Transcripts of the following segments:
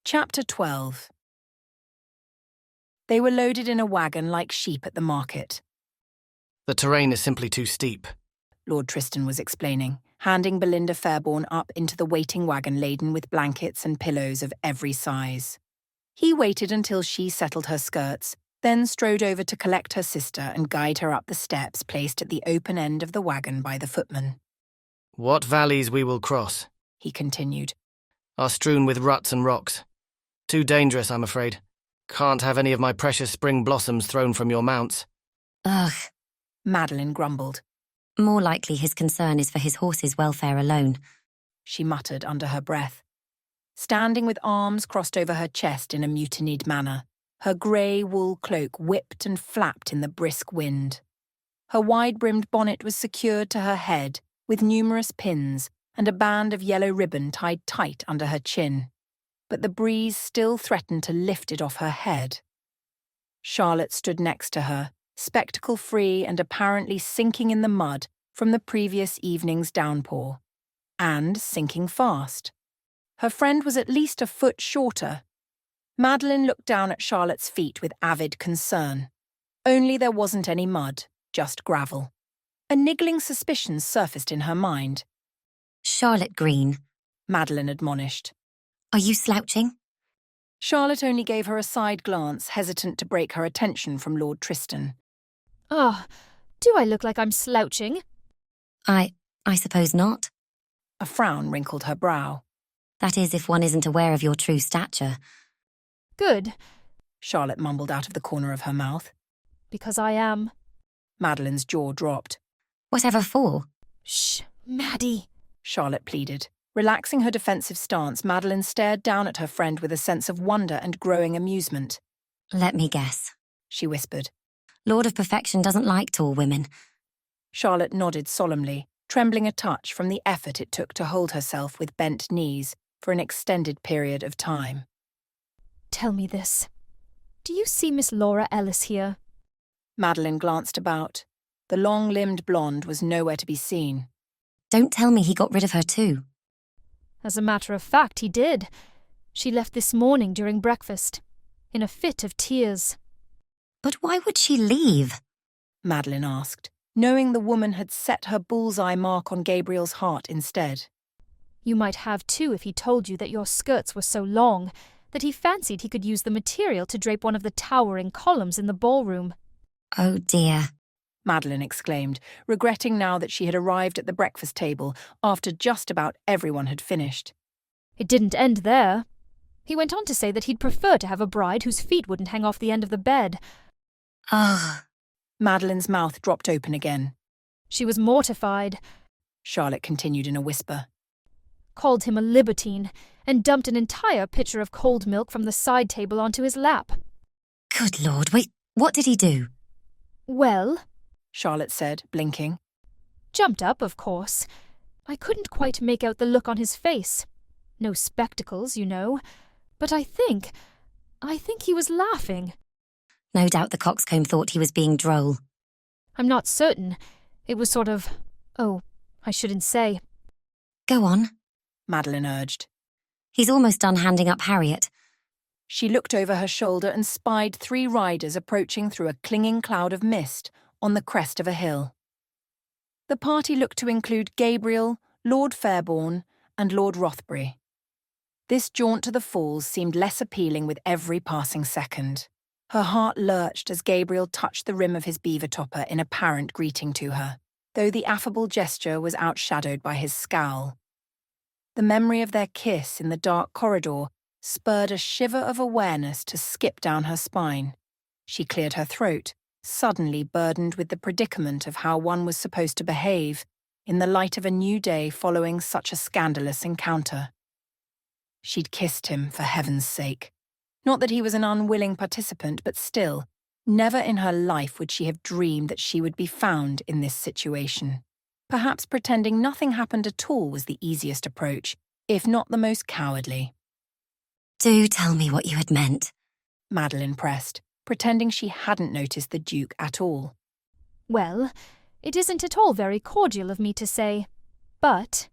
Chapter 12. They were loaded in a wagon like sheep at the market. The terrain is simply too steep, Lord Tristan was explaining, handing Belinda Fairborn up into the waiting wagon laden with blankets and pillows of every size. He waited until she settled her skirts, then strode over to collect her sister and guide her up the steps placed at the open end of the wagon by the footman. What valleys we will cross, He continued. are strewn with ruts and rocks. Too dangerous, I'm afraid. Can't have any of my precious spring blossoms thrown from your mounts. Ugh. Madelyn grumbled. More likely his concern is for his horse's welfare alone. She muttered under her breath. Standing with arms crossed over her chest in a mutinied manner, her grey wool cloak whipped and flapped in the brisk wind. Her wide-brimmed bonnet was secured to her head with numerous pins and a band of yellow ribbon tied tight under her chin, but the breeze still threatened to lift it off her head. Charlotte stood next to her, spectacle-free and apparently sinking in the mud from the previous evening's downpour, and sinking fast. Her friend was at least a foot shorter. Madelyn looked down at Charlotte's feet with avid concern. Only there wasn't any mud, just gravel. A niggling suspicion surfaced in her mind. Charlotte Green, Madelyn admonished. are you slouching? Charlotte only gave her a side glance, hesitant to break her attention from Lord Tristan. Ah, do I look like I'm slouching? I suppose not. A frown wrinkled her brow. That is, if one isn't aware of your true stature. Good, Charlotte mumbled out of the corner of her mouth. because I am. Madelyn's jaw dropped. Whatever for? Shh, Maddie. Charlotte pleaded. Relaxing her defensive stance, Madelyn stared down at her friend with a sense of wonder and growing amusement. Let me guess. She whispered. Lord of Perfection doesn't like tall women. Charlotte nodded solemnly, trembling a touch from the effort it took to hold herself with bent knees for an extended period of time. Tell me this. Do you see Miss Laura Ellis here? Madelyn glanced about. The long-limbed blonde was nowhere to be seen. Don't tell me he got rid of her too. As a matter of fact, he did. She left this morning during breakfast, in a fit of tears. But why would she leave? Madelyn asked, knowing the woman had set her bullseye mark on Gabriel's heart instead. You might have too if he told you that your skirts were so long that he fancied he could use the material to drape one of the towering columns in the ballroom. Oh dear. Madelyn exclaimed, regretting now that she had arrived at the breakfast table after just about everyone had finished. It didn't end there. He went on to say that he'd prefer to have a bride whose feet wouldn't hang off the end of the bed. Ugh. Madelyn's mouth dropped open again. She was mortified, Charlotte continued in a whisper. called him a libertine, and dumped an entire pitcher of cold milk from the side table onto his lap. Good Lord, wait, what did he do? Well, Charlotte said, blinking. jumped up, of course. I couldn't quite make out the look on his face. No spectacles, you know. But I think he was laughing. No doubt the coxcomb thought he was being droll. I'm not certain. It was sort of... Oh, I shouldn't say. Go on. Madelyn urged. He's almost done handing up Harriet. She looked over her shoulder and spied 3 riders approaching through a clinging cloud of mist on the crest of a hill. The party looked to include Gabriel, Lord Fairborn, and Lord Rothbury. This jaunt to the falls seemed less appealing with every passing second. Her heart lurched as Gabriel touched the rim of his beaver topper in apparent greeting to her, though the affable gesture was outshadowed by his scowl. The memory of their kiss in the dark corridor spurred a shiver of awareness to skip down her spine. She cleared her throat, suddenly burdened with the predicament of how one was supposed to behave in the light of a new day following such a scandalous encounter. She'd kissed him, for heaven's sake. Not that he was an unwilling participant, but still, never in her life would she have dreamed that she would be found in this situation. Perhaps pretending nothing happened at all was the easiest approach, if not the most cowardly. Do tell me what you had meant. Madelyn pressed, pretending she hadn't noticed the Duke at all. Well, it isn't at all very cordial of me to say, but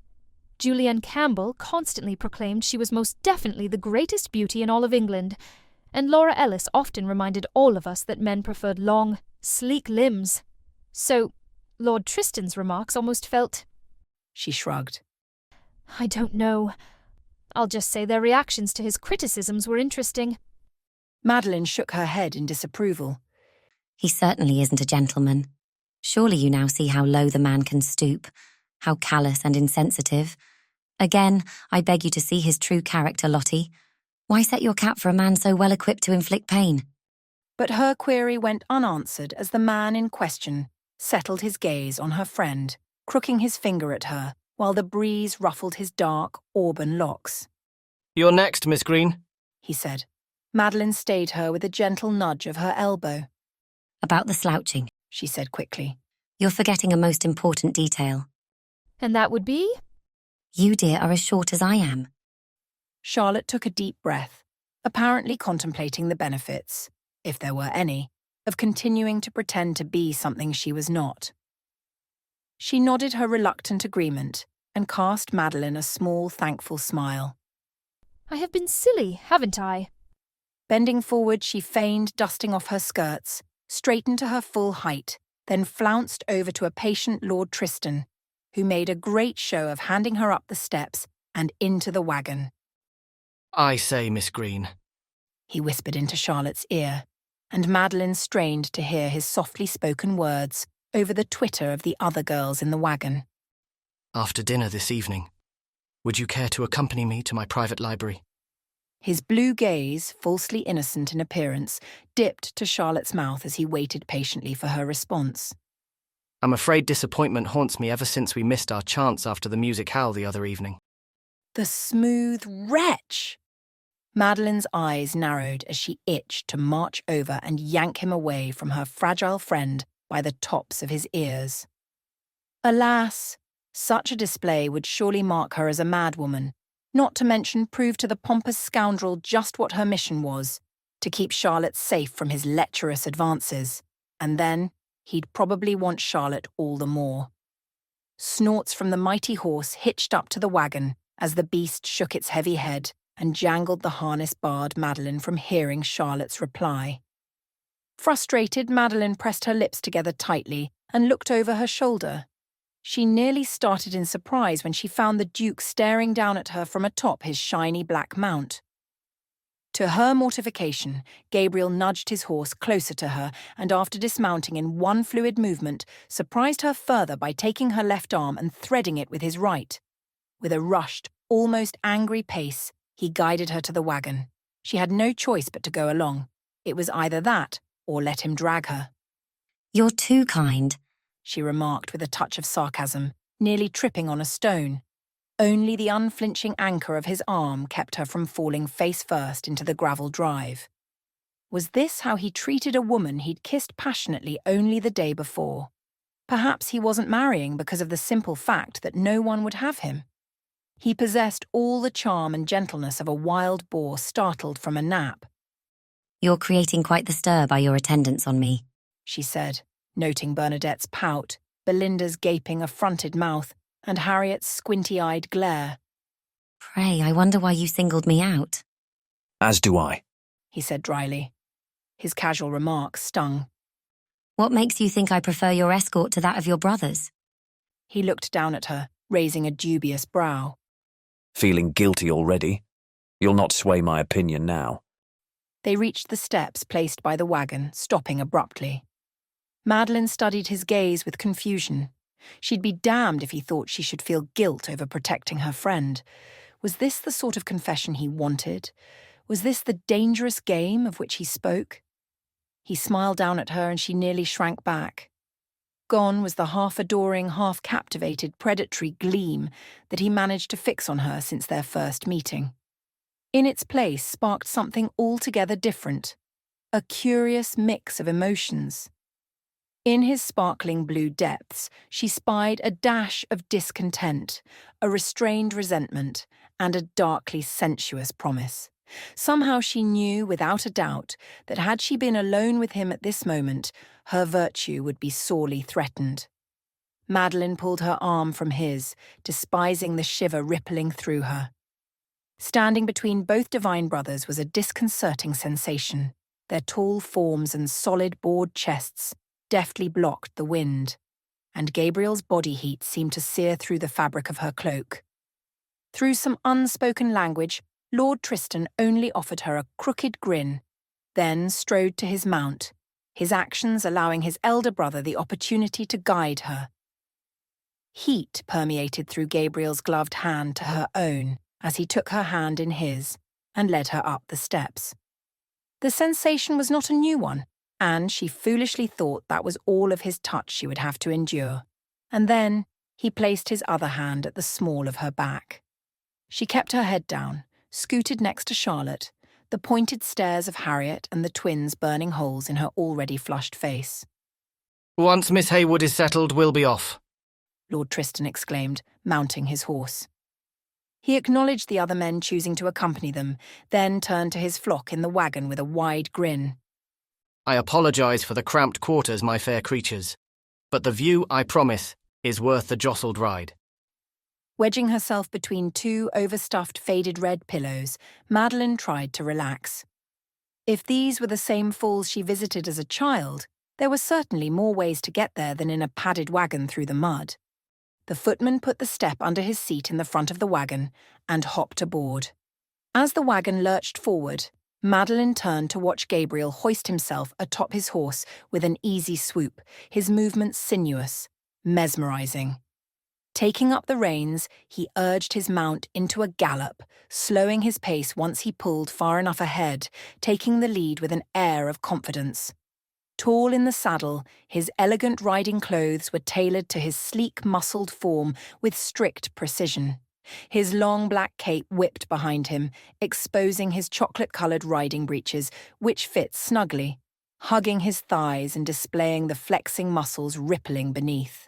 Julianne Campbell constantly proclaimed she was most definitely the greatest beauty in all of England, and Laura Ellis often reminded all of us that men preferred long, sleek limbs. So, Lord Tristan's remarks almost felt— She shrugged. I don't know. I'll just say their reactions to his criticisms were interesting. Madelyn shook her head in disapproval. He certainly isn't a gentleman. Surely you now see how low the man can stoop, how callous and insensitive. Again, I beg you to see his true character, Lottie. Why set your cap for a man so well equipped to inflict pain? But her query went unanswered as the man in question settled his gaze on her friend, crooking his finger at her, while the breeze ruffled his dark, auburn locks. You're next, Miss Green, he said. Madelyn stayed her with a gentle nudge of her elbow. About the slouching, she said quickly. You're forgetting a most important detail. And that would be? You, dear, are as short as I am. Charlotte took a deep breath, apparently contemplating the benefits, if there were any, of continuing to pretend to be something she was not. She nodded her reluctant agreement and cast Madelyn a small, thankful smile. I have been silly, haven't I? Bending forward, she feigned dusting off her skirts, straightened to her full height, then flounced over to a patient Lord Tristan, who made a great show of handing her up the steps and into the wagon. I say, Miss Green, he whispered into Charlotte's ear, and Madelyn strained to hear his softly spoken words over the twitter of the other girls in the wagon. After dinner this evening, would you care to accompany me to my private library? His blue gaze, falsely innocent in appearance, dipped to Charlotte's mouth as he waited patiently for her response. I'm afraid disappointment haunts me ever since we missed our chance after the musicale the other evening. The smooth wretch! Madelyn's eyes narrowed as she itched to march over and yank him away from her fragile friend by the tops of his ears. Alas, such a display would surely mark her as a madwoman, not to mention prove to the pompous scoundrel just what her mission was, to keep Charlotte safe from his lecherous advances, and then he'd probably want Charlotte all the more. Snorts from the mighty horse hitched up to the wagon as the beast shook its heavy head and jangled the harness barred Madelyn from hearing Charlotte's reply. Frustrated, Madelyn pressed her lips together tightly and looked over her shoulder. She nearly started in surprise when she found the Duke staring down at her from atop his shiny black mount. To her mortification, Gabriel nudged his horse closer to her and, after dismounting in one fluid movement, surprised her further by taking her left arm and threading it with his right. With a rushed, almost angry pace, he guided her to the wagon. She had no choice but to go along. It was either that or let him drag her. You're too kind, she remarked with a touch of sarcasm, nearly tripping on a stone. Only the unflinching anchor of his arm kept her from falling face first into the gravel drive. Was this how he treated a woman he'd kissed passionately only the day before? Perhaps he wasn't marrying because of the simple fact that no one would have him. He possessed all the charm and gentleness of a wild boar startled from a nap. You're creating quite the stir by your attendance on me, she said, noting Bernadette's pout, Belinda's gaping affronted mouth, and Harriet's squinty-eyed glare. Pray, I wonder why you singled me out. As do I, he said dryly. His casual remark stung. What makes you think I prefer your escort to that of your brothers? He looked down at her, raising a dubious brow. Feeling guilty already? You'll not sway my opinion now. They reached the steps placed by the wagon, stopping abruptly. Madelyn studied his gaze with confusion. She'd be damned if he thought she should feel guilt over protecting her friend. Was this the sort of confession he wanted? Was this the dangerous game of which he spoke? He smiled down at her and she nearly shrank back. Gone was the half-adoring, half-captivated predatory gleam that he managed to fix on her since their first meeting. In its place sparked something altogether different, a curious mix of emotions. In his sparkling blue depths, she spied a dash of discontent, a restrained resentment, and a darkly sensuous promise. Somehow she knew, without a doubt, that had she been alone with him at this moment, her virtue would be sorely threatened. Madelyn pulled her arm from his, despising the shiver rippling through her. Standing between both Devine brothers was a disconcerting sensation. Their tall forms and solid board chests deftly blocked the wind, and Gabriel's body heat seemed to sear through the fabric of her cloak. Through some unspoken language, Lord Tristan only offered her a crooked grin, then strode to his mount, his actions allowing his elder brother the opportunity to guide her. Heat permeated through Gabriel's gloved hand to her own as he took her hand in his and led her up the steps. The sensation was not a new one, and she foolishly thought that was all of his touch she would have to endure. And then he placed his other hand at the small of her back. She kept her head down, scooted next to Charlotte, the pointed stares of Harriet and the twins burning holes in her already flushed face. Once Miss Haywood is settled, we'll be off, Lord Tristan exclaimed, mounting his horse. He acknowledged the other men choosing to accompany them, then turned to his flock in the wagon with a wide grin. I apologise for the cramped quarters, my fair creatures, but the view, I promise, is worth the jostled ride. Wedging herself between two overstuffed faded red pillows, Madelyn tried to relax. If these were the same falls she visited as a child, there were certainly more ways to get there than in a padded wagon through the mud. The footman put the step under his seat in the front of the wagon and hopped aboard. As the wagon lurched forward, Madelyn turned to watch Gabriel hoist himself atop his horse with an easy swoop, his movements sinuous, mesmerizing. Taking up the reins, he urged his mount into a gallop, slowing his pace once he pulled far enough ahead, taking the lead with an air of confidence. Tall in the saddle, his elegant riding clothes were tailored to his sleek, muscled form with strict precision. His long black cape whipped behind him, exposing his chocolate-coloured riding breeches, which fit snugly, hugging his thighs and displaying the flexing muscles rippling beneath.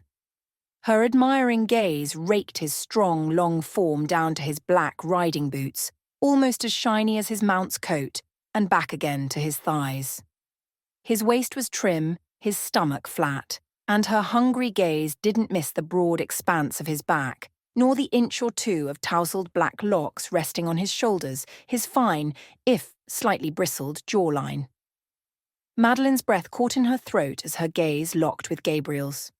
Her admiring gaze raked his strong, long form down to his black riding boots, almost as shiny as his mount's coat, and back again to his thighs. His waist was trim, his stomach flat, and her hungry gaze didn't miss the broad expanse of his back, nor the inch or two of tousled black locks resting on his shoulders, his fine, if slightly bristled, jawline. Madelyn's breath caught in her throat as her gaze locked with Gabriel's.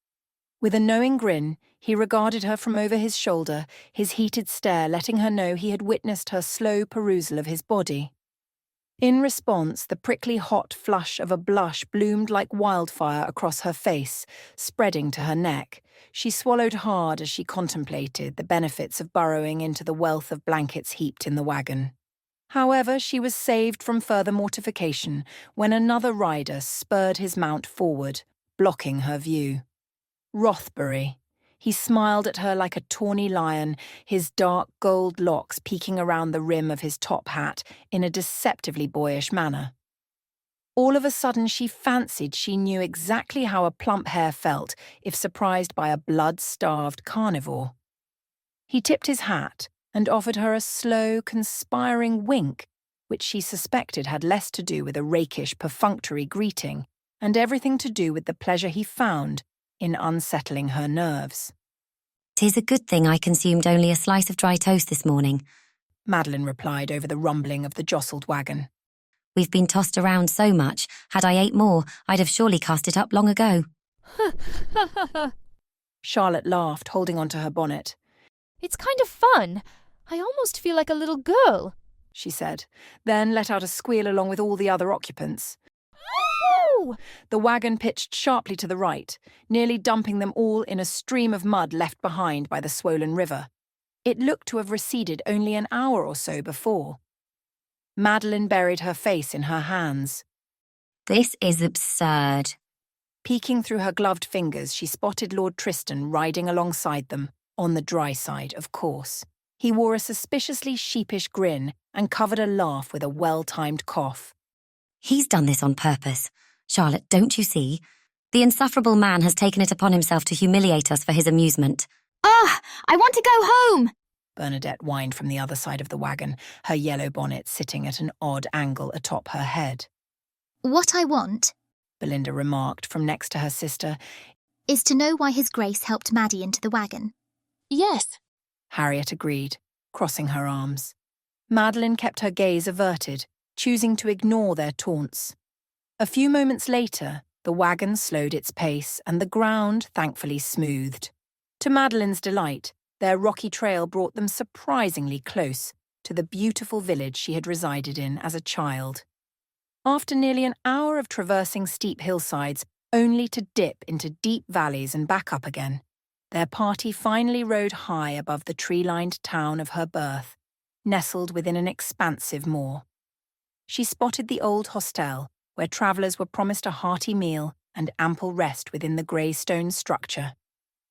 With a knowing grin, he regarded her from over his shoulder, his heated stare letting her know he had witnessed her slow perusal of his body. In response, the prickly hot flush of a blush bloomed like wildfire across her face, spreading to her neck. She swallowed hard as she contemplated the benefits of burrowing into the wealth of blankets heaped in the wagon. However, she was saved from further mortification when another rider spurred his mount forward, blocking her view. Rothbury. He smiled at her like a tawny lion, his dark gold locks peeking around the rim of his top hat in a deceptively boyish manner. All of a sudden she fancied she knew exactly how a plump hare felt if surprised by a blood-starved carnivore. He tipped his hat and offered her a slow, conspiring wink, which she suspected had less to do with a rakish, perfunctory greeting and everything to do with the pleasure he found in unsettling her nerves. "'Tis a good thing I consumed only a slice of dry toast this morning," Madelyn replied over the rumbling of the jostled wagon. "We've been tossed around so much. Had I ate more, I'd have surely cast it up long ago." Charlotte laughed, holding onto her bonnet. It's kind of fun. I almost feel like a little girl, she said, then let out a squeal along with all the other occupants. Ooh! The wagon pitched sharply to the right, nearly dumping them all in a stream of mud left behind by the swollen river. It looked to have receded only an hour or so before. Madelyn buried her face in her hands. "This is absurd." Peeking through her gloved fingers, she spotted Lord Tristan riding alongside them, on the dry side, of course. He wore a suspiciously sheepish grin and covered a laugh with a well-timed cough. "He's done this on purpose. Charlotte, don't you see? The insufferable man has taken it upon himself to humiliate us for his amusement. Ah, I want to go home! Bernadette whined from the other side of the wagon, her yellow bonnet sitting at an odd angle atop her head. What I want, Belinda remarked from next to her sister, is to know why His Grace helped Maddie into the wagon. Yes. Harriet agreed, crossing her arms. Madelyn kept her gaze averted, choosing to ignore their taunts. A few moments later, the wagon slowed its pace and the ground thankfully smoothed. To Madelyn's delight, their rocky trail brought them surprisingly close to the beautiful village she had resided in as a child. After nearly an hour of traversing steep hillsides, only to dip into deep valleys and back up again, their party finally rode high above the tree-lined town of her birth, nestled within an expansive moor. She spotted the old hostel, where travellers were promised a hearty meal and ample rest within the grey stone structure.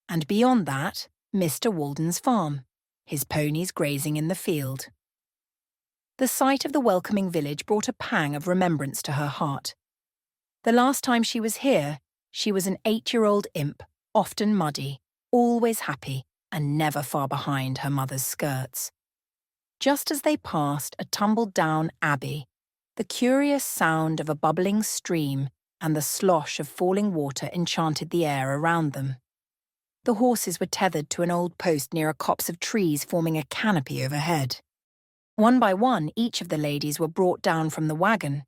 And beyond that, Mr. Walden's farm, his ponies grazing in the field. The sight of the welcoming village brought a pang of remembrance to her heart. The last time she was here, she was an 8-year-old imp, often muddy, always happy, and never far behind her mother's skirts. Just as they passed a tumbled-down abbey, the curious sound of a bubbling stream and the slosh of falling water enchanted the air around them. The horses were tethered to an old post near a copse of trees forming a canopy overhead. One by one, each of the ladies were brought down from the wagon.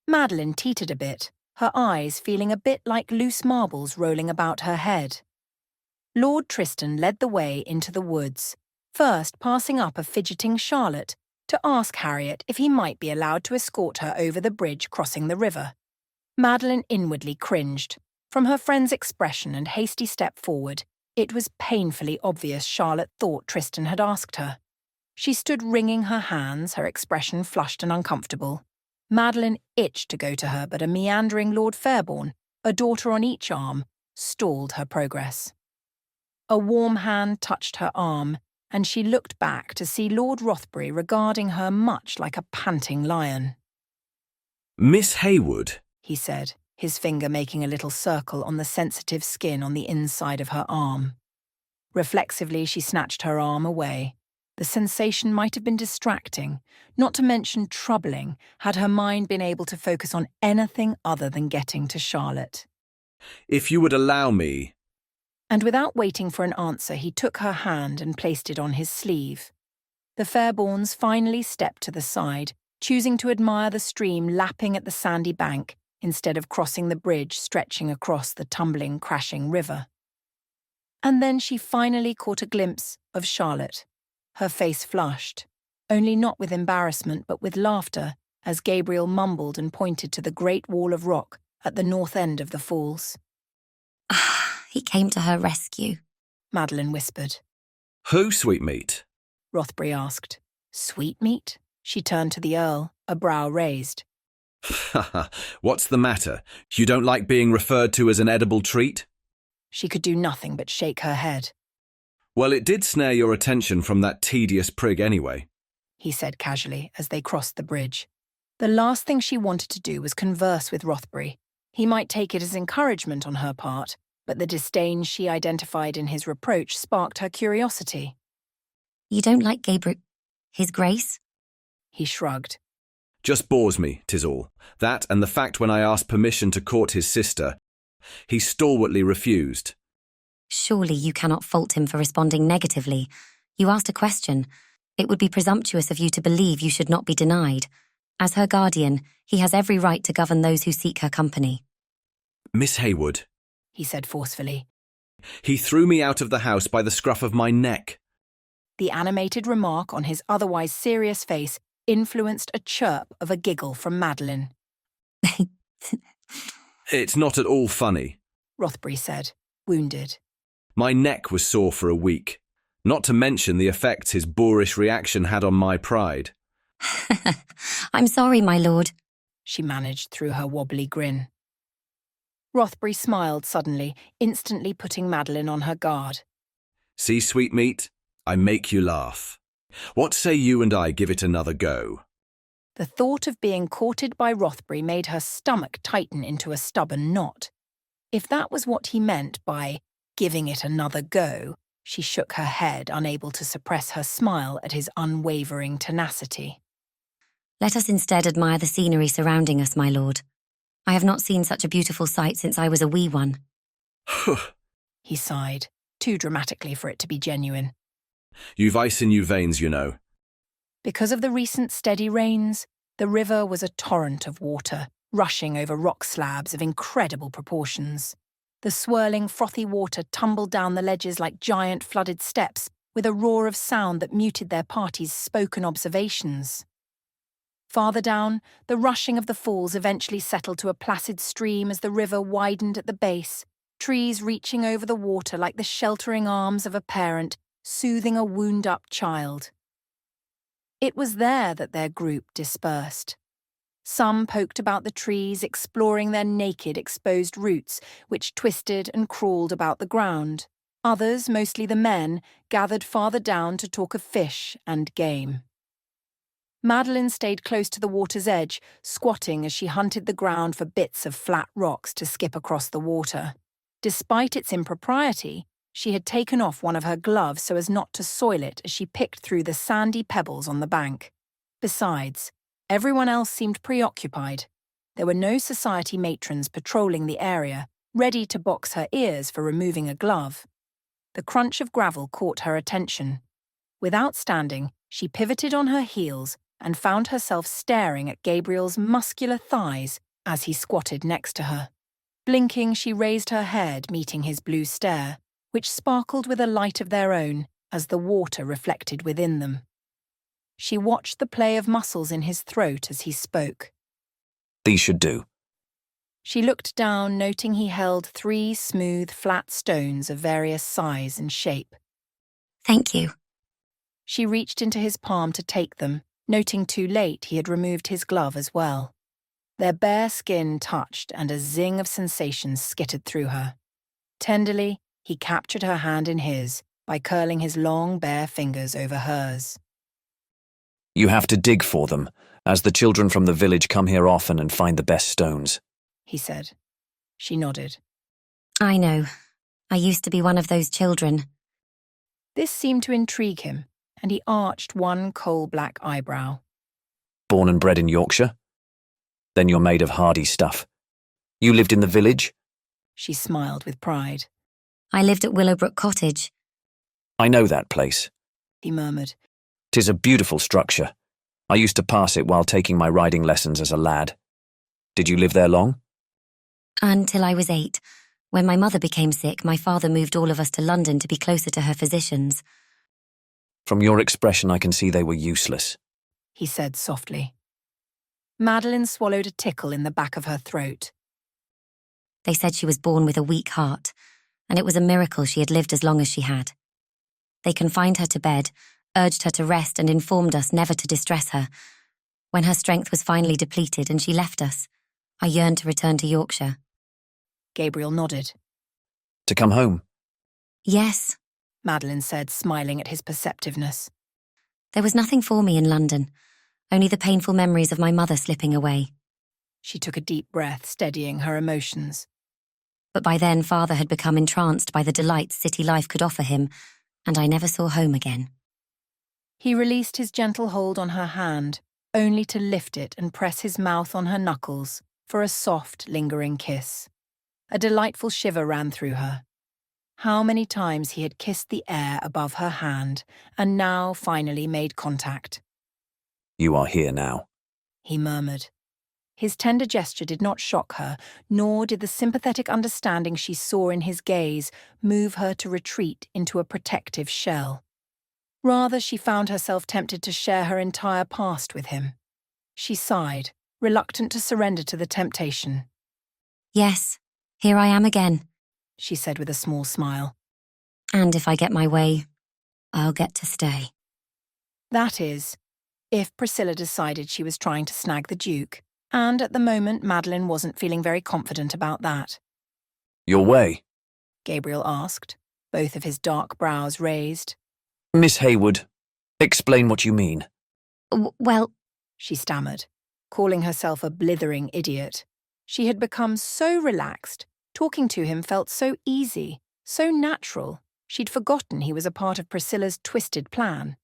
Madelyn teetered a bit, her eyes feeling a bit like loose marbles rolling about her head. Lord Tristan led the way into the woods, first passing up a fidgeting Charlotte to ask Harriet if he might be allowed to escort her over the bridge crossing the river. Madelyn inwardly cringed. From her friend's expression and hasty step forward, it was painfully obvious Charlotte thought Tristan had asked her. She stood wringing her hands, her expression flushed and uncomfortable. Madelyn itched to go to her, but a meandering Lord Fairborn, a daughter on each arm, stalled her progress. A warm hand touched her arm, and she looked back to see Lord Rothbury regarding her much like a panting lion. Miss Haywood, He said, his finger making a little circle on the sensitive skin on the inside of her arm. Reflexively, she snatched her arm away. The sensation might have been distracting, not to mention troubling, had her mind been able to focus on anything other than getting to Charlotte. if you would allow me. And without waiting for an answer, he took her hand and placed it on his sleeve. The Fairborns finally stepped to the side, choosing to admire the stream lapping at the sandy bank instead of crossing the bridge stretching across the tumbling, crashing river. And then she finally caught a glimpse of Charlotte. Her face flushed, only not with embarrassment but with laughter, as Gabriel mumbled and pointed to the great wall of rock at the north end of the falls. He came to her rescue. Madelyn whispered. Who, sweetmeat? Rothbury asked. Sweetmeat? She turned to the Earl, a brow raised. What's the matter? You don't like being referred to as an edible treat? She could do nothing but shake her head. Well, it did snare your attention from that tedious prig anyway, He said casually as they crossed the bridge. The last thing she wanted to do was converse with Rothbury. He might take it as encouragement on her part, but the disdain she identified in his reproach sparked her curiosity. You don't like Gabriel... His Grace? He shrugged. Just bores me, 'tis all. That and the fact when I asked permission to court his sister, he stalwartly refused. Surely you cannot fault him for responding negatively. You asked a question. It would be presumptuous of you to believe you should not be denied. As her guardian, he has every right to govern those who seek her company. Miss Haywood, He said forcefully. he threw me out of the house by the scruff of my neck. The animated remark on his otherwise serious face influenced a chirp of a giggle from Madelyn. It's not at all funny. Rothbury said, wounded. My neck was sore for a week, not to mention the effects his boorish reaction had on my pride. I'm sorry, my lord. She managed through her wobbly grin. Rothbury smiled suddenly, instantly putting Madelyn on her guard. See, sweetmeat, I make you laugh. What say you and I give it another go? The thought of being courted by Rothbury made her stomach tighten into a stubborn knot. If that was what he meant by giving it another go, she shook her head, unable to suppress her smile at his unwavering tenacity. Let us instead admire the scenery surrounding us, my lord. I have not seen such a beautiful sight since I was a wee one. He sighed, too dramatically for it to be genuine. You've ice in you veins, you know. Because of the recent steady rains, the river was a torrent of water, rushing over rock slabs of incredible proportions. The swirling, frothy water tumbled down the ledges like giant flooded steps, with a roar of sound that muted their party's spoken observations. Farther down, the rushing of the falls eventually settled to a placid stream as the river widened at the base, trees reaching over the water like the sheltering arms of a parent soothing a wound-up child. It was there that their group dispersed. Some poked about the trees, exploring their naked, exposed roots, which twisted and crawled about the ground. Others, mostly the men, gathered farther down to talk of fish and game. Madelyn stayed close to the water's edge, squatting as she hunted the ground for bits of flat rocks to skip across the water. Despite its impropriety, she had taken off one of her gloves so as not to soil it as she picked through the sandy pebbles on the bank. Besides, everyone else seemed preoccupied. There were no society matrons patrolling the area, ready to box her ears for removing a glove. The crunch of gravel caught her attention. Without standing, she pivoted on her heels and found herself staring at Gabriel's muscular thighs as he squatted next to her. Blinking, she raised her head, meeting his blue stare, which sparkled with a light of their own as the water reflected within them. She watched the play of muscles in his throat as he spoke. These should do. She looked down, noting he held 3 smooth, flat stones of various size and shape. Thank you. She reached into his palm to take them, noting too late he had removed his glove as well. Their bare skin touched and a zing of sensation skittered through her. Tenderly, he captured her hand in his by curling his long, bare fingers over hers. You have to dig for them, as the children from the village come here often and find the best stones, He said. She nodded. I know. I used to be one of those children. This seemed to intrigue him, and he arched one coal-black eyebrow. Born and bred in Yorkshire? Then you're made of hardy stuff. You lived in the village? She smiled with pride. I lived at Willowbrook Cottage. I know that place. He murmured. 'Tis a beautiful structure. I used to pass it while taking my riding lessons as a lad. Did you live there long? Until I was 8. When my mother became sick, my father moved all of us to London to be closer to her physicians. From your expression, I can see they were useless. He said softly. Madelyn swallowed a tickle in the back of her throat. They said she was born with a weak heart, and it was a miracle she had lived as long as she had. They confined her to bed, urged her to rest, and informed us never to distress her. When her strength was finally depleted and she left us, I yearned to return to Yorkshire. Gabriel nodded. To come home? Yes, Madelyn said, smiling at his perceptiveness. there was nothing for me in London, only the painful memories of my mother slipping away. She took a deep breath, steadying her emotions. But by then father had become entranced by the delights city life could offer him, and I never saw home again. He released his gentle hold on her hand, only to lift it and press his mouth on her knuckles for a soft, lingering kiss. A delightful shiver ran through her. How many times he had kissed the air above her hand, and now finally made contact. You are here now. He murmured. His tender gesture did not shock her, nor did the sympathetic understanding she saw in his gaze move her to retreat into a protective shell. Rather, she found herself tempted to share her entire past with him. She sighed, reluctant to surrender to the temptation. Yes, here I am again. She said with a small smile. And if I get my way, I'll get to stay. That is, if Priscilla decided she was trying to snag the Duke, and at the moment Madelyn wasn't feeling very confident about that. Your way? Gabriel asked, both of his dark brows raised. Miss Haywood, explain what you mean. Well, She stammered, calling herself a blithering idiot. She had become so relaxed, Talking to him felt so easy, so natural. She'd forgotten he was a part of Priscilla's twisted plan.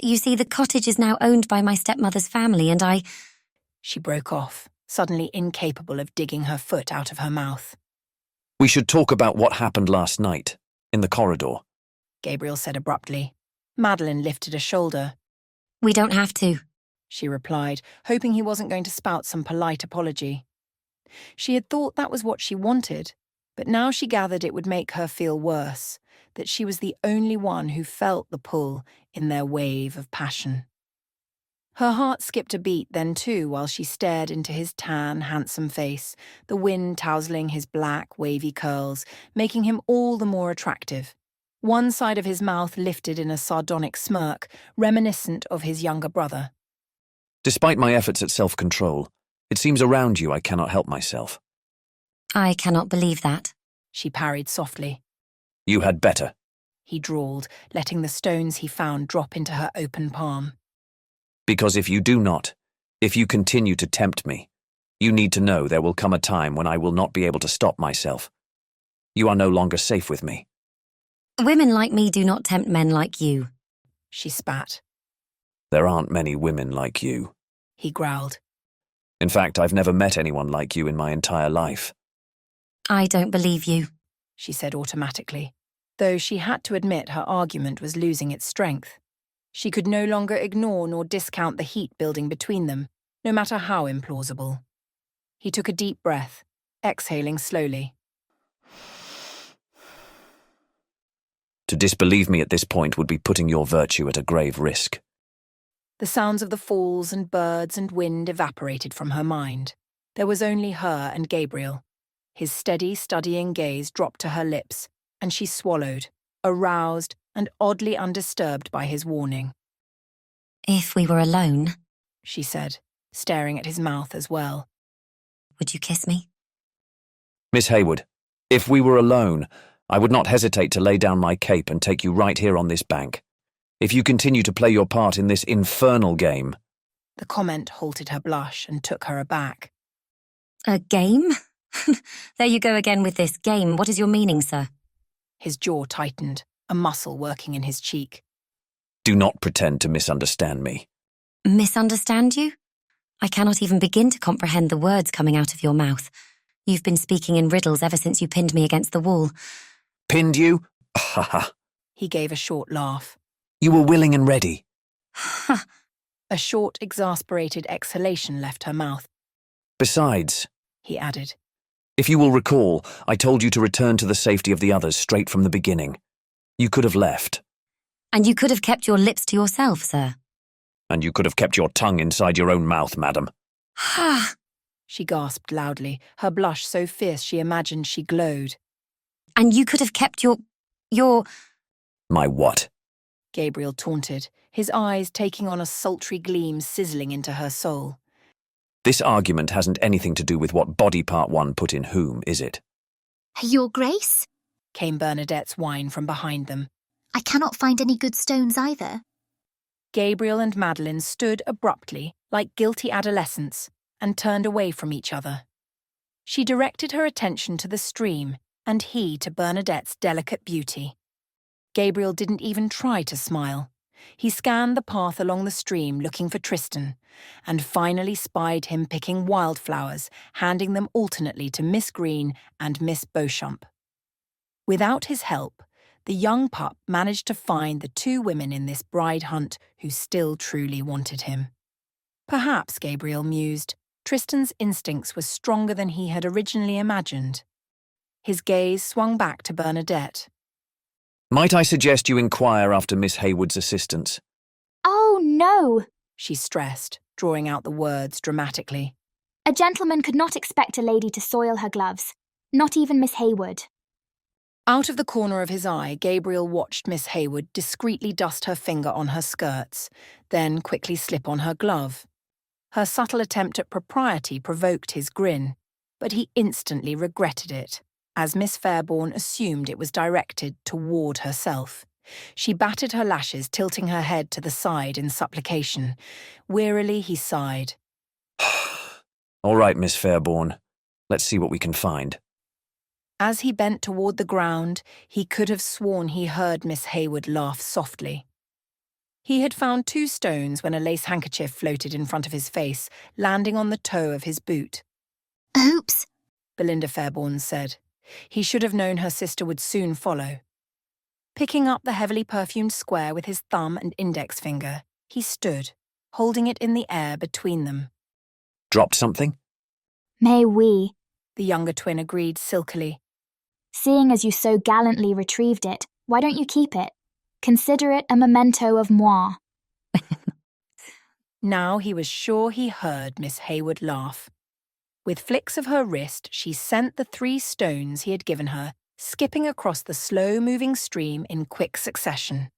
You see, the cottage is now owned by my stepmother's family, and I... She broke off, suddenly incapable of digging her foot out of her mouth. We should talk about what happened last night, in the corridor. Gabriel said abruptly. Madelyn lifted a shoulder. We don't have to. She replied, hoping he wasn't going to spout some polite apology. She had thought that was what she wanted, but now she gathered it would make her feel worse, that she was the only one who felt the pull in their wave of passion. Her heart skipped a beat then too while she stared into his tan, handsome face, the wind tousling his black, wavy curls, making him all the more attractive. One side of his mouth lifted in a sardonic smirk, reminiscent of his younger brother. Despite my efforts at self-control, it seems around you I cannot help myself. I cannot believe that. She parried softly. You had better. He drawled, letting the stones he found drop into her open palm. Because if you do not, if you continue to tempt me, you need to know there will come a time when I will not be able to stop myself. You are no longer safe with me. Women like me do not tempt men like you. She spat. There aren't many women like you. He growled. In fact, I've never met anyone like you in my entire life. I don't believe you, she said automatically, though she had to admit her argument was losing its strength. She could no longer ignore nor discount the heat building between them, no matter how implausible. He took a deep breath, exhaling slowly. To disbelieve me at this point would be putting your virtue at a grave risk. The sounds of the falls and birds and wind evaporated from her mind. There was only her and Gabriel. His steady, studying gaze dropped to her lips, and she swallowed, aroused and oddly undisturbed by his warning. If we were alone, she said, staring at his mouth as well. Would you kiss me? Miss Haywood, if we were alone, I would not hesitate to lay down my cape and take you right here on this bank. If you continue to play your part in this infernal game... The comment halted her blush and took her aback. A game? There you go again with this game. What is your meaning, sir? His jaw tightened, a muscle working in his cheek. Do not pretend to misunderstand me. Misunderstand you? I cannot even begin to comprehend the words coming out of your mouth. You've been speaking in riddles ever since you pinned me against the wall. Pinned you? Ha ha. He gave a short laugh. You were willing and ready. Ha! A short, exasperated exhalation left her mouth. Besides, he added, if you will recall, I told you to return to the safety of the others straight from the beginning. You could have left. And you could have kept your lips to yourself, sir. And you could have kept your tongue inside your own mouth, madam. Ha! She gasped loudly, her blush so fierce she imagined she glowed. And you could have kept your... My what? Gabriel taunted, his eyes taking on a sultry gleam sizzling into her soul. This argument hasn't anything to do with what body part one put in whom, is it? Your Grace? Came Bernadette's whine from behind them. I cannot find any good stones either. Gabriel and Madelyn stood abruptly, like guilty adolescents, and turned away from each other. She directed her attention to the stream, and he to Bernadette's delicate beauty. Gabriel didn't even try to smile. He scanned the path along the stream looking for Tristan, and finally spied him picking wildflowers, handing them alternately to Miss Green and Miss Beauchamp. Without his help, the young pup managed to find the two women in this bride hunt who still truly wanted him. Perhaps, Gabriel mused, Tristan's instincts were stronger than he had originally imagined. His gaze swung back to Bernadette. Might I suggest you inquire after Miss Haywood's assistance? Oh, no, She stressed, drawing out the words dramatically. a gentleman could not expect a lady to soil her gloves, not even Miss Haywood. Out of the corner of his eye, Gabriel watched Miss Haywood discreetly dust her finger on her skirts, then quickly slip on her glove. Her subtle attempt at propriety provoked his grin, but he instantly regretted it, as Miss Fairbourne assumed it was directed toward herself. She batted her lashes, tilting her head to the side in supplication. Wearily he sighed. All right, Miss Fairbourne. Let's see what we can find. As he bent toward the ground, he could have sworn he heard Miss Haywood laugh softly. He had found 2 stones when a lace handkerchief floated in front of his face, landing on the toe of his boot. Oops. Belinda Fairbairn said. He should have known her sister would soon follow. Picking up the heavily perfumed square with his thumb and index finger, he stood, holding it in the air between them. Dropped something? May we, The younger twin agreed silkily. seeing as you so gallantly retrieved it, why don't you keep it? Consider it a memento of moi. Now he was sure he heard Miss Haywood laugh. With flicks of her wrist, she sent the 3 stones he had given her, skipping across the slow-moving stream in quick succession.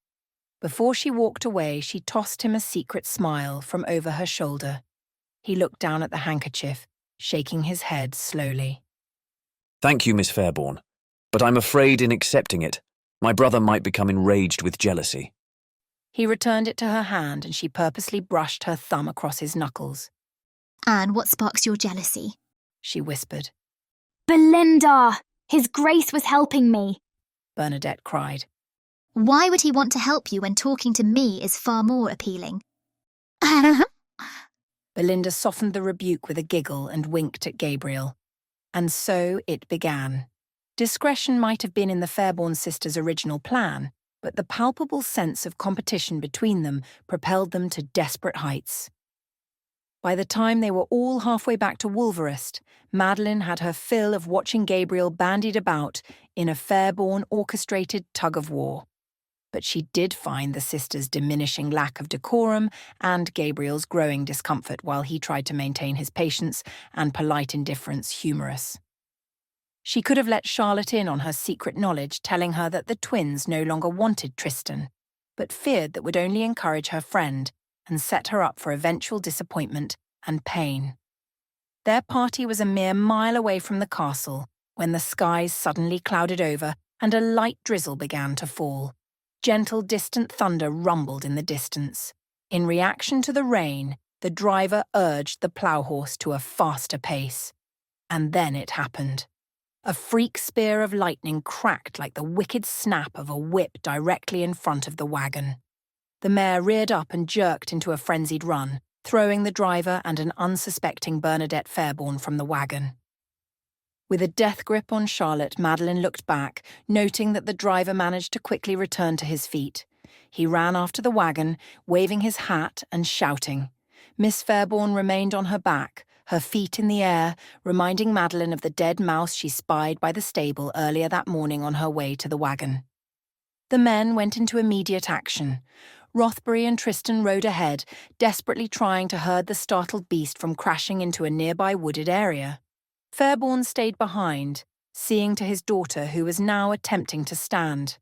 Before she walked away, she tossed him a secret smile from over her shoulder. He looked down at the handkerchief, shaking his head slowly. Thank you, Miss Fairbairn. But I'm afraid in accepting it, my brother might become enraged with jealousy. He returned it to her hand and she purposely brushed her thumb across his knuckles. And what sparks your jealousy? She whispered. Belinda! His Grace was helping me. Bernadette cried. Why would he want to help you when talking to me is far more appealing? Belinda softened the rebuke with a giggle and winked at Gabriel. And so it began. Discretion might have been in the Fairbairn sisters' original plan, but the palpable sense of competition between them propelled them to desperate heights. By the time they were all halfway back to Wolverest, Madelyn had her fill of watching Gabriel bandied about in a Fairbairn-orchestrated tug-of-war. But she did find the sisters' diminishing lack of decorum and Gabriel's growing discomfort while he tried to maintain his patience and polite indifference humorous. She could have let Charlotte in on her secret knowledge, telling her that the twins no longer wanted Tristan, but feared that would only encourage her friend and set her up for eventual disappointment and pain. Their party was a mere mile away from the castle when the skies suddenly clouded over and a light drizzle began to fall. Gentle, distant thunder rumbled in the distance. In reaction to the rain, the driver urged the plough horse to a faster pace. And then it happened. A freak spear of lightning cracked like the wicked snap of a whip directly in front of the wagon. The mare reared up and jerked into a frenzied run, throwing the driver and an unsuspecting Bernadette Fairbairn from the wagon. With a death grip on Charlotte, Madelyn looked back, noting that the driver managed to quickly return to his feet. He ran after the wagon, waving his hat and shouting. Miss Fairbairn remained on her back, her feet in the air, reminding Madelyn of the dead mouse she spied by the stable earlier that morning on her way to the wagon. The men went into immediate action. Rothbury and Tristan rode ahead, desperately trying to herd the startled beast from crashing into a nearby wooded area. Fairbairn stayed behind, seeing to his daughter who was now attempting to stand.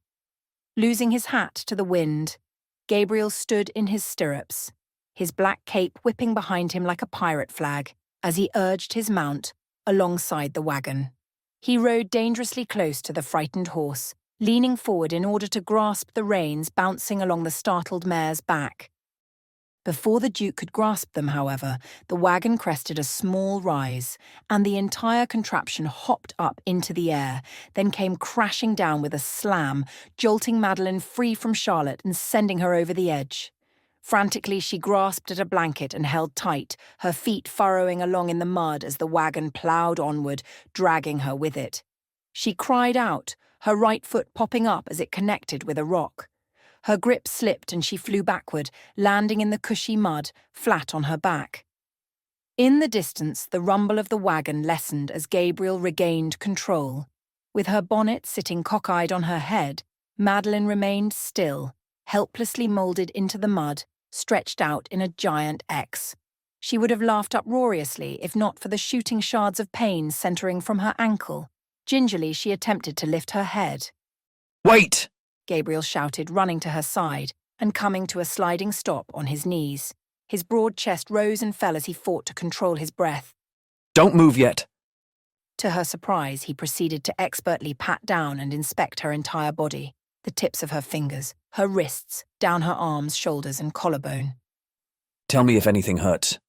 Losing his hat to the wind, Gabriel stood in his stirrups, his black cape whipping behind him like a pirate flag, as he urged his mount alongside the wagon. He rode dangerously close to the frightened horse, leaning forward in order to grasp the reins bouncing along the startled mare's back. Before the Duke could grasp them, however, the wagon crested a small rise, and the entire contraption hopped up into the air, then came crashing down with a slam, jolting Madelyn free from Charlotte and sending her over the edge. Frantically, she grasped at a blanket and held tight, her feet furrowing along in the mud as the wagon ploughed onward, dragging her with it. She cried out, her right foot popping up as it connected with a rock. Her grip slipped and she flew backward, landing in the cushy mud, flat on her back. In the distance, the rumble of the wagon lessened as Gabriel regained control. With her bonnet sitting cockeyed on her head, Madelyn remained still, helplessly moulded into the mud, stretched out in a giant X. She would have laughed uproariously if not for the shooting shards of pain centering from her ankle. Gingerly, she attempted to lift her head. Wait! Gabriel shouted, running to her side and coming to a sliding stop on his knees. His broad chest rose and fell as he fought to control his breath. Don't move yet. To her surprise, he proceeded to expertly pat down and inspect her entire body, the tips of her fingers, her wrists, down her arms, shoulders, and collarbone. Tell me if anything hurts.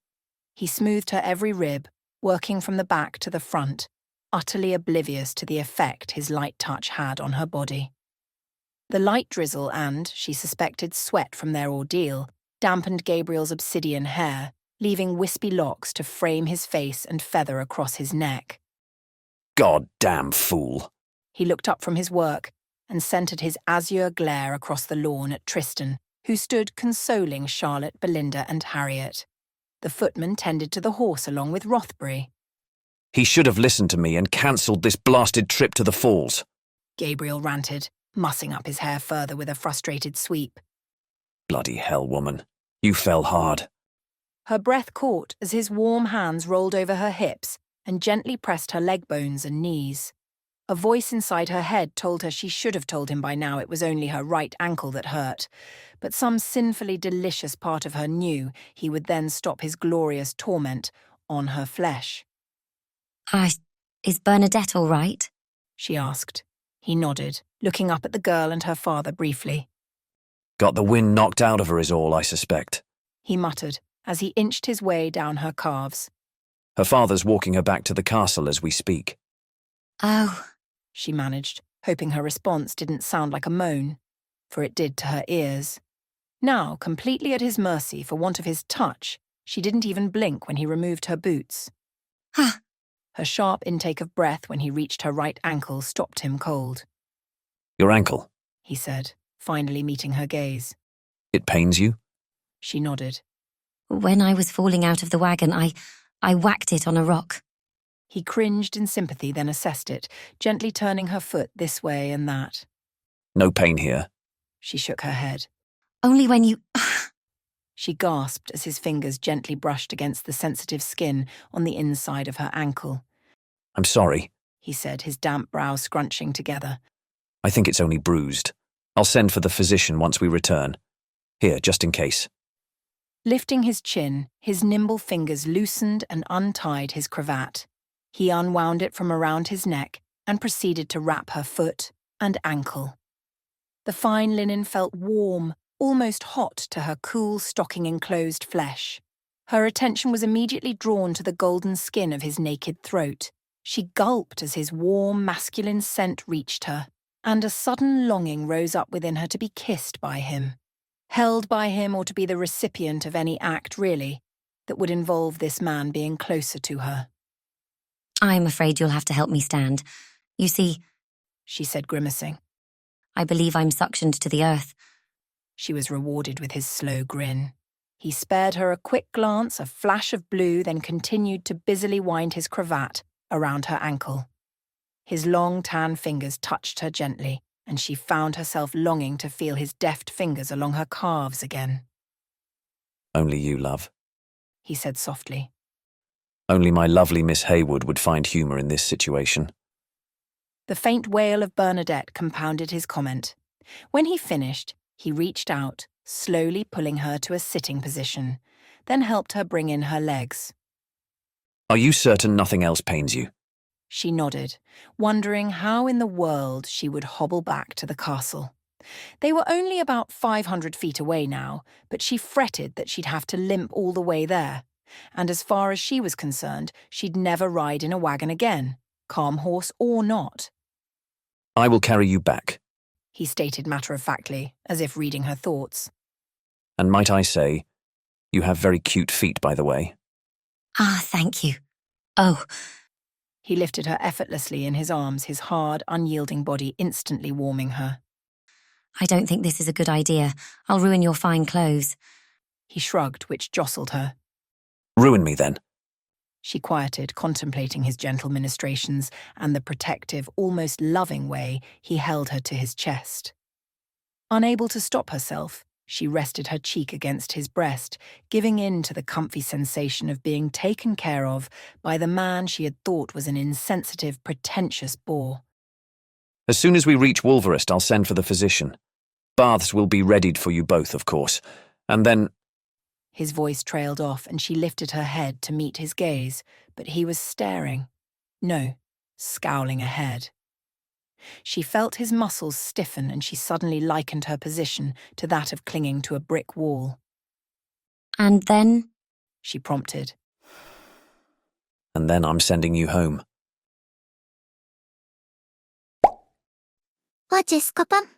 He smoothed her every rib, working from the back to the front, utterly oblivious to the effect his light touch had on her body. The light drizzle and, she suspected, sweat from their ordeal dampened Gabriel's obsidian hair, leaving wispy locks to frame his face and feather across his neck. Goddamn fool. He looked up from his work and centered his azure glare across the lawn at Tristan, who stood consoling Charlotte, Belinda and Harriet. The footman tended to the horse along with Rothbury. He should have listened to me and cancelled this blasted trip to the falls. Gabriel ranted, mussing up his hair further with a frustrated sweep. Bloody hell, woman. You fell hard. Her breath caught as his warm hands rolled over her hips and gently pressed her leg bones and knees. A voice inside her head told her she should have told him by now it was only her right ankle that hurt, but some sinfully delicious part of her knew he would then stop his glorious torment on her flesh. Is Bernadette all right? She asked. He nodded, looking up at the girl and her father briefly. Got the wind knocked out of her is all, I suspect. He muttered as he inched his way down her calves. Her father's walking her back to the castle as we speak. Oh, She managed, hoping her response didn't sound like a moan, for it did to her ears. Now, completely at his mercy for want of his touch, she didn't even blink when he removed her boots. huh. Her sharp intake of breath when he reached her right ankle stopped him cold. Your ankle. He said, finally meeting her gaze. It pains you? She nodded. When I was falling out of the wagon, I whacked it on a rock. He cringed in sympathy, then assessed it, gently turning her foot this way and that. No pain here. She shook her head. Only when you... She gasped as his fingers gently brushed against the sensitive skin on the inside of her ankle. I'm sorry. He said, his damp brows scrunching together. I think it's only bruised. I'll send for the physician once we return. Here, just in case. Lifting his chin, his nimble fingers loosened and untied his cravat. He unwound it from around his neck and proceeded to wrap her foot and ankle. The fine linen felt warm, almost hot to her cool, stocking-enclosed flesh. Her attention was immediately drawn to the golden skin of his naked throat. She gulped as his warm, masculine scent reached her, and a sudden longing rose up within her to be kissed by him. Held by him, or to be the recipient of any act, really, that would involve this man being closer to her. I'm afraid you'll have to help me stand. You see, She said, grimacing. I believe I'm suctioned to the earth. She was rewarded with his slow grin. He spared her a quick glance, a flash of blue, then continued to busily wind his cravat around her ankle. His long tan fingers touched her gently, and she found herself longing to feel his deft fingers along her calves again. Only you, love. He said softly. Only my lovely Miss Haywood would find humour in this situation. The faint wail of Bernadette compounded his comment. When he finished, he reached out, slowly pulling her to a sitting position, then helped her bring in her legs. Are you certain nothing else pains you? She nodded, wondering how in the world she would hobble back to the castle. They were only about 500 feet away now, but she fretted that she'd have to limp all the way there. And as far as she was concerned, she'd never ride in a wagon again, calm horse or not. I will carry you back. He stated matter-of-factly, as if reading her thoughts. And might I say, you have very cute feet, by the way. Ah, thank you. Oh, He lifted her effortlessly in his arms, his hard, unyielding body instantly warming her. I don't think this is a good idea. I'll ruin your fine clothes. He shrugged, which jostled her. Ruin me, then. She quieted, contemplating his gentle ministrations and the protective, almost loving way he held her to his chest. Unable to stop herself, she rested her cheek against his breast, giving in to the comfy sensation of being taken care of by the man she had thought was an insensitive, pretentious bore. As soon as we reach Wolverest, I'll send for the physician. Baths will be readied for you both, of course. And then... His voice trailed off, and she lifted her head to meet his gaze, but he was staring. No, scowling ahead. She felt his muscles stiffen, and she suddenly likened her position to that of clinging to a brick wall. And then? She prompted. And then I'm sending you home. What is, Papa?